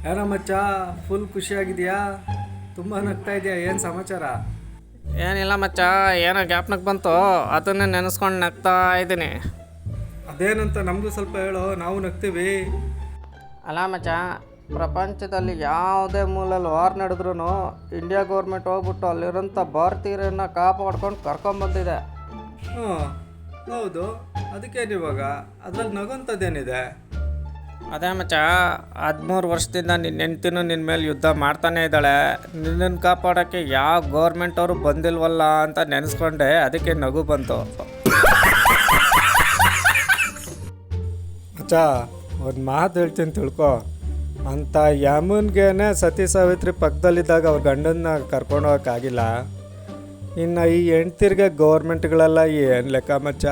ಏನೋ ಮಚ್ಚ, ಫುಲ್ ಖುಷಿಯಾಗಿದೆಯಾ? ತುಂಬ ನಗ್ತಾ ಇದೆಯಾ? ಏನು ಸಮಾಚಾರ? ಏನಿಲ್ಲ ಮಚ್ಚ, ಏನೋ ಜ್ಞಾಪನಕ್ಕೆ ಬಂತು, ಅದನ್ನೇ ನೆನೆಸ್ಕೊಂಡು ನಗ್ತಾ ಇದ್ದೀನಿ. ಅದೇನಂತ ನಮಗೂ ಸ್ವಲ್ಪ ಹೇಳೋ, ನಾವು ನಗ್ತೀವಿ. ಅಲ್ಲ ಮಚ್ಚ, ಪ್ರಪಂಚದಲ್ಲಿ ಯಾವುದೇ ಮೂಲಲ್ಲಿ ವಾರ್ ನಡೆದ್ರೂ ಇಂಡಿಯಾ ಗೌರ್ಮೆಂಟ್ ಹೋಗ್ಬಿಟ್ಟು ಅಲ್ಲಿರೋಂಥ ಭಾರತೀಯರನ್ನು ಕಾಪಾಡ್ಕೊಂಡು ಕರ್ಕೊಂಬಂದಿದೆ. ಹ್ಞೂ ಹೌದು, ಅದಕ್ಕೇನಿವಾಗ ಅದರಲ್ಲಿ ನಗೋಂಥದ್ದೇನಿದೆ? ಅದೇ ಮಚ್ಚ, 13 ವರ್ಷದಿಂದ ನಿನ್ನ ಹೆಂಡ್ತಿನೂ ನಿನ್ನ ಮೇಲೆ ಯುದ್ಧ ಮಾಡ್ತಾನೇ ಇದ್ದಾಳೆ. ನಿನ್ನನ್ನು ಕಾಪಾಡೋಕ್ಕೆ ಯಾವ ಗೌರ್ಮೆಂಟ್ ಅವರು ಬಂದಿಲ್ವಲ್ಲ ಅಂತ ನೆನೆಸ್ಕೊಂಡೆ, ಅದಕ್ಕೆ ನಗು ಬಂತು. ಮಚ್ಚ, ಒಂದು ಮಾತು ಹೇಳ್ತೀನಿ ತಿಳ್ಕೊ. ಅಂಥ ಯಮನ್ಗೇನೆ ಸತಿ ಸಾವಿತ್ರಿ ಪಕ್ಕದಲ್ಲಿದ್ದಾಗ ಅವ್ರ ಗಂಡನ್ನ ಕರ್ಕೊಂಡು ಹೋಗೋಕ್ಕಾಗಿಲ್ಲ. ಇನ್ನು ಈ ಹೆಣ್ತಿರ್ಗೆ ಗೌರ್ಮೆಂಟ್ಗಳೆಲ್ಲ ಏನು ಲೆಕ್ಕ ಮಚ್ಚ?